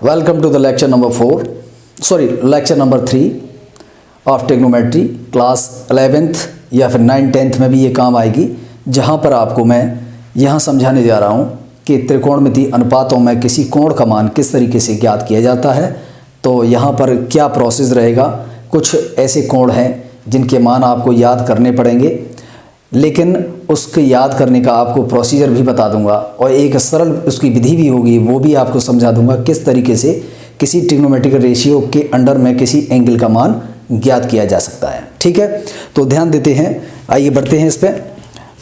Welcome to the lecture number 3 of trigonometry class 11th या फिर 9th 10th में भी ये काम आएगी, जहाँ पर आपको मैं यहाँ समझाने जा रहा हूँ कि त्रिकोणमितीय अनुपातों में किसी कोण का मान किस तरीके से ज्ञात किया जाता है। तो यहाँ पर क्या प्रोसेस रहेगा, कुछ ऐसे कोण हैं जिनके मान आपको याद करने पड़ेंगे, लेकिन उसके याद करने का आपको प्रोसीजर भी बता दूंगा और एक सरल उसकी विधि भी होगी, वो भी आपको समझा दूंगा किस तरीके से किसी ट्रिग्नोमेट्रिक रेशियो के अंडर में किसी एंगल का मान ज्ञात किया जा सकता है। ठीक है, तो ध्यान देते हैं, आइए बढ़ते हैं इस पर।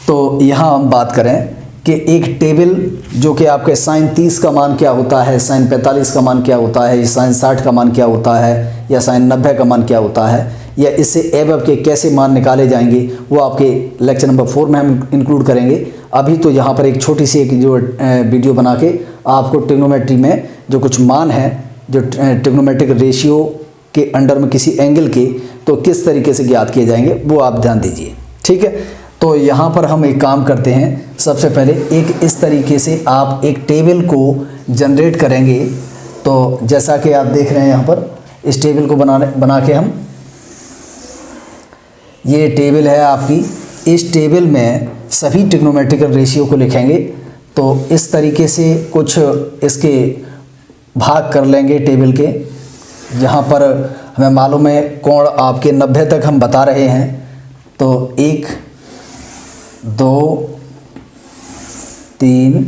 तो यहाँ हम बात करें कि एक टेबल जो कि आपके साइन 30 का मान क्या होता है, साइन 45 का मान क्या होता है, साइन 60 का मान क्या होता है, या साइन 90 का मान क्या होता है, या इससे एबव के कैसे मान निकाले जाएंगे, वो आपके लेक्चर नंबर 4 में हम इंक्लूड करेंगे। अभी तो यहाँ पर एक छोटी सी एक जो वीडियो बना के आपको ट्रिग्नोमेट्री में जो कुछ मान हैं, जो ट्रिग्नोमेट्रिक रेशियो के अंडर में किसी एंगल के तो किस तरीके से ज्ञात किए जाएंगे, वो आप ध्यान दीजिए। ठीक है, तो यहाँ पर हम एक काम करते हैं, सबसे पहले एक इस तरीके से आप एक टेबल को जनरेट करेंगे। तो जैसा कि आप देख रहे हैं यहाँ पर, इस टेबल को बना के हम, ये टेबल है आपकी, इस टेबल में सभी ट्रिग्नोमेट्रिकल रेशियो को लिखेंगे। तो इस तरीके से कुछ इसके भाग कर लेंगे टेबल के, जहाँ पर हमें मालूम है कोण आपके 90 तक हम बता रहे हैं। तो 1 2 3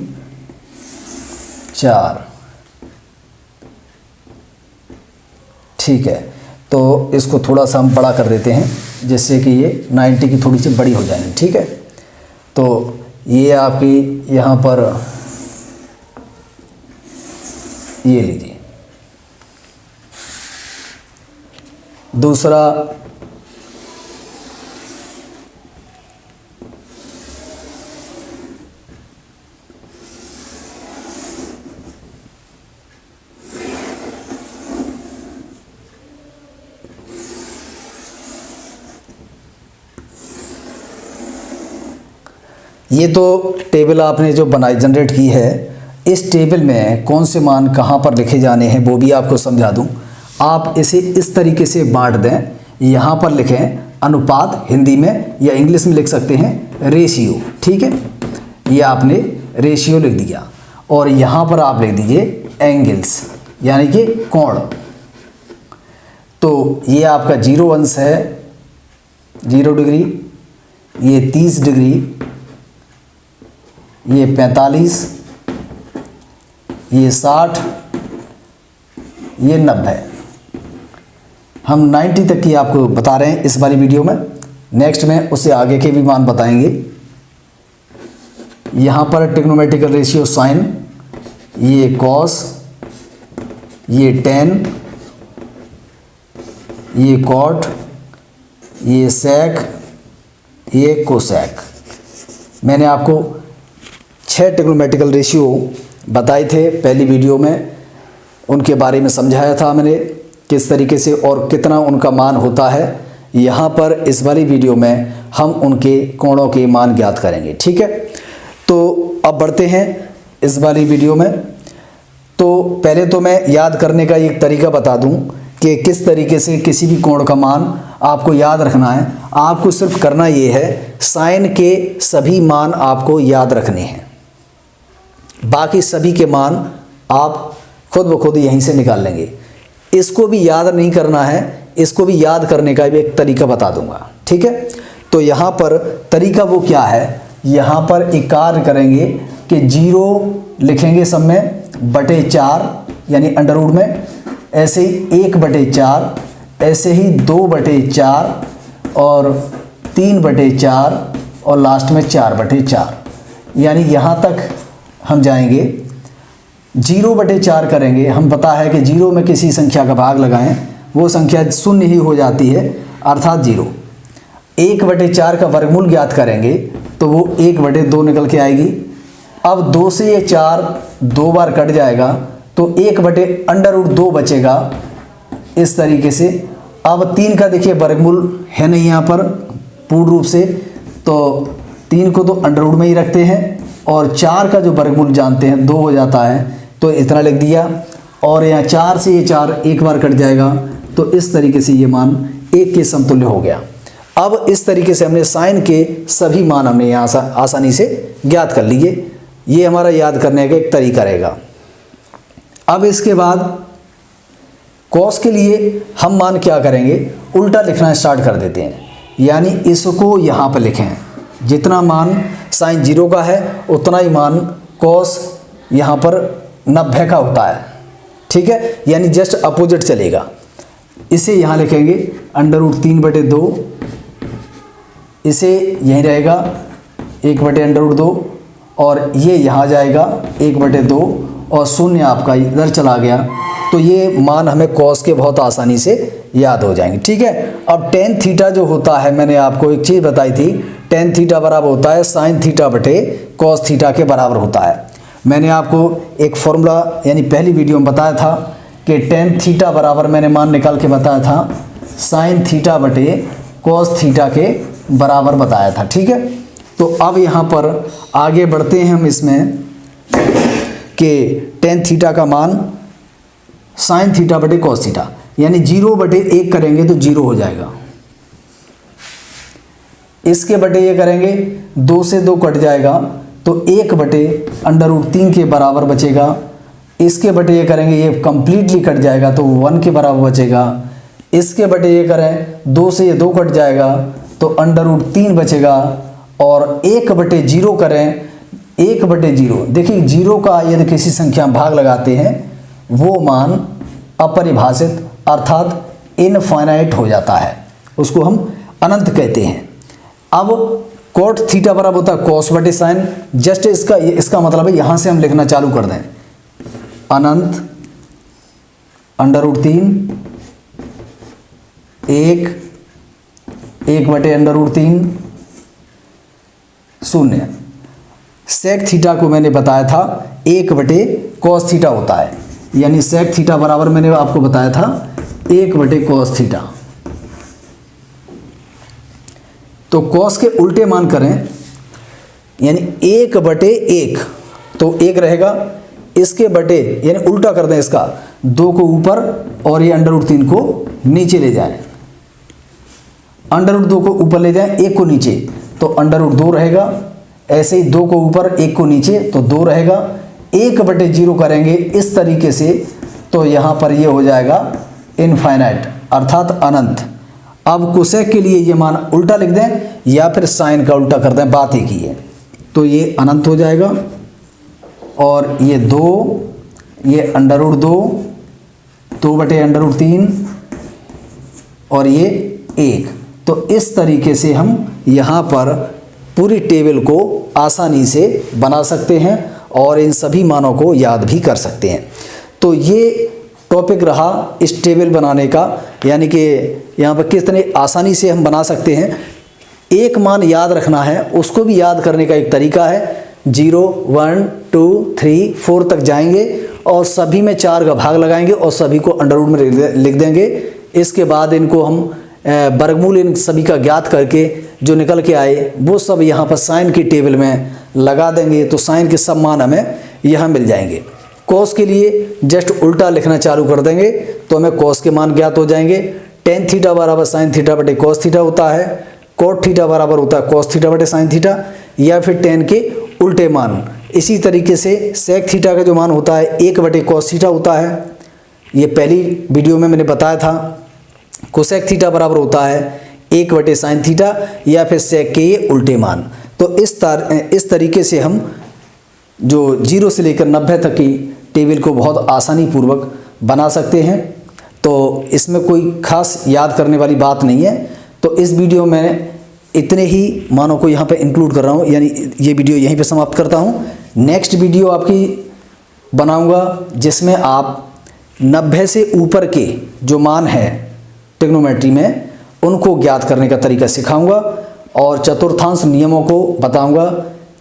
4, ठीक है। तो इसको थोड़ा सा हम बड़ा कर देते हैं जिससे कि ये 90 की थोड़ी सी बड़ी हो जाएगी। ठीक है, तो ये आपकी यहाँ पर ये लीजिए। दूसरा ये तो टेबल आपने जो बनाई जनरेट की है, इस टेबल में कौन से मान कहाँ पर लिखे जाने हैं वो भी आपको समझा दूं। आप इसे इस तरीके से बांट दें, यहाँ पर लिखें अनुपात, हिंदी में या इंग्लिश में लिख सकते हैं रेशियो। ठीक है, ये आपने रेशियो लिख दिया और यहाँ पर आप लिख दीजिए एंगल्स, यानी कि कोण। तो ये आपका 0 अंश है, 0 डिग्री, ये 30 डिग्री, ये 45, ये 60, ये 90। हम 90 तक की आपको बता रहे हैं इस वाली वीडियो में। नेक्स्ट में उससे आगे के भी मान बताएंगे। यहाँ पर ट्रिग्नोमेट्रिकल रेशियो साइन, ये कॉस, ये टेन, ये कॉट, ये सेक, ये कोसेक। मैंने आपको 6 ट्रिग्नोमेट्रिकल रेशियो बताए थे पहली वीडियो में, उनके बारे में समझाया था मैंने किस तरीके से और कितना उनका मान होता है। यहाँ पर इस वाली वीडियो में हम उनके कोणों के मान ज्ञात करेंगे। ठीक है, तो अब बढ़ते हैं इस वाली वीडियो में। तो पहले तो मैं याद करने का एक तरीका बता दूं कि किस तरीके से किसी भी कोण का मान आपको याद रखना है। आपको सिर्फ करना ये है, साइन के सभी मान आपको याद रखने हैं, बाकी सभी के मान आप खुद ब खुद यहीं से निकाल लेंगे। इसको भी याद नहीं करना है, इसको भी याद करने का भी एक तरीका बता दूंगा। ठीक है, तो यहाँ पर तरीका वो क्या है, यहाँ पर एक कार्य करेंगे कि 0 लिखेंगे सब में बटे 4, यानी अंडरवुड में, ऐसे ही 1/4, ऐसे ही 2/4 और 3/4 और लास्ट में 4/4, यानी यहाँ तक हम जाएंगे। 0/4 करेंगे, हम पता है कि 0 में किसी संख्या का भाग लगाएं वो संख्या 0 ही हो जाती है, अर्थात 0। 1/4 का वर्गमूल ज्ञात करेंगे तो वो 1/2 निकल के आएगी। अब 2 से ये 4 2 बार कट जाएगा तो 1/√2 बचेगा इस तरीके से। अब 3 का देखिए वर्गमूल है नहीं यहाँ पर पूर्ण रूप से, तो 3 को तो अंडरवुड में ही रखते हैं और 4 का जो वर्गमूल जानते हैं 2 हो जाता है, तो इतना लिख दिया। और यहाँ 4 से ये 4 एक बार कट जाएगा, तो इस तरीके से ये मान 1 के समतुल्य हो गया। अब इस तरीके से हमने साइन के सभी मान हमने यहाँ आसानी से ज्ञात कर लिए। ये हमारा याद करने का एक तरीका रहेगा। अब इसके बाद कॉस के लिए हम मान क्या करेंगे, उल्टा लिखना स्टार्ट कर देते हैं। यानी इसको यहाँ पर लिखें, जितना मान साइन 0 का है उतना ही मान कॉस यहाँ पर 90 का होता है। ठीक है, यानी जस्ट अपोजिट चलेगा। इसे यहाँ लिखेंगे √3/2, इसे यहीं रहेगा 1/√2 और ये यहाँ जाएगा 1/2 और शून्य आपका इधर चला गया। तो ये मान हमें कॉस के बहुत आसानी से याद हो जाएंगे। ठीक है, अब टेन थीटा जो होता है, मैंने आपको एक चीज़ बताई थी, टेन थीटा बराबर होता है साइन थीटा बटे कॉस थीटा के बराबर होता है। मैंने आपको एक फॉर्मूला यानी पहली वीडियो में बताया था कि टेन थीटा बराबर मैंने मान निकाल के बताया था साइन थीटा बटे कॉस थीटा के बराबर बताया था। ठीक है, तो अब यहाँ पर आगे बढ़ते हैं हम इसमें कि टेन थीटा का मान साइन थीटा बटे कॉस थीटा, यानी 0/1 करेंगे तो 0 हो जाएगा। इसके बटे ये करेंगे 2 से 2 कट जाएगा तो 1/√3 के बराबर बचेगा। इसके बटे ये करेंगे, ये कंप्लीटली कट जाएगा तो 1 के बराबर बचेगा। इसके बटे ये करें 2 से ये 2 कट जाएगा तो √3 बचेगा। और 1/0 करें, 1/0 देखिए 0 का यदि किसी संख्या में भाग लगाते हैं वो मान अपरिभाषित अर्थात इनफाइनाइट हो जाता है, उसको हम अनंत कहते हैं। अब कोट थीटा बराबर होता है कॉस बटे साइन। जस्ट इसका मतलब है यहाँ से हम लिखना चालू कर दें, अनंत √3 1/√3 0। सेक थीटा को मैंने बताया था 1/cos थीटा होता है, यानी सेक थीटा बराबर मैंने आपको बताया था 1/cos थीटा। तो cos के उल्टे मान करें यानी 1/1 तो 1 रहेगा, इसके बटे यानी उल्टा कर दें इसका, 2 को ऊपर और ये √3 को नीचे ले जाएं, √2 को ऊपर ले जाएं, 1 को नीचे तो √2 रहेगा। ऐसे ही 2 को ऊपर 1 को नीचे तो 2 रहेगा। 1/0 करेंगे इस तरीके से तो यहाँ पर ये हो जाएगा इनफाइनाइट अर्थात अनंत। अब कोसेक के लिए ये मान उल्टा लिख दें या फिर साइन का उल्टा कर दें, बात एक ही है। तो ये अनंत हो जाएगा और ये 2, ये √2, 2/√3 और ये 1। तो इस तरीके से हम यहाँ पर पूरी टेबल को आसानी से बना सकते हैं और इन सभी मानों को याद भी कर सकते हैं। तो ये टॉपिक रहा इस टेबल बनाने का, यानी कि यहाँ पर किस तरह आसानी से हम बना सकते हैं। एक मान याद रखना है, उसको भी याद करने का एक तरीका है। 0 1 2 3 4 तक जाएंगे और सभी में 4 का भाग लगाएंगे और सभी को अंडरवुड में लिख देंगे। इसके बाद इनको हम वर्गमूल इन सभी का ज्ञात करके जो निकल के आए वो सब यहाँ पर साइन की टेबल में लगा देंगे, तो साइन के सब मान हमें यहाँ मिल जाएंगे। कॉस के लिए जस्ट उल्टा लिखना चालू कर देंगे तो हमें कॉस के मान ज्ञात हो जाएंगे। टेन थीटा बराबर साइन थीटा बटे कॉस थीटा होता है, कोट थीटा बराबर होता है कॉस थीटा बटे साइन थीटा, या फिर टेन के उल्टे मान। इसी तरीके से सेक थीटा का जो मान होता है 1/cos थीटा होता है, ये पहली वीडियो में मैंने बताया था। कोसेक थीटा बराबर होता है 1/sin थीटा या फिर सेक के ये उल्टे मान। तो इस तरीके से हम जो 0 से लेकर 90 तक की टेबल को बहुत आसानी पूर्वक बना सकते हैं। तो इसमें कोई खास याद करने वाली बात नहीं है। तो इस वीडियो में इतने ही मानों को यहाँ पे इंक्लूड कर रहा हूँ, यानी ये वीडियो यहीं पे समाप्त करता हूँ। नेक्स्ट वीडियो आपकी बनाऊँगा जिसमें आप 90 से ऊपर के जो मान हैं ट्रिग्नोमेट्री में उनको ज्ञात करने का तरीका सिखाऊंगा और चतुर्थांश नियमों को बताऊंगा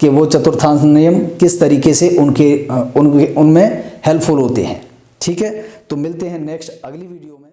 कि वो चतुर्थांश नियम किस तरीके से उनमें हेल्पफुल होते हैं। ठीक है, तो मिलते हैं नेक्स्ट अगली वीडियो में।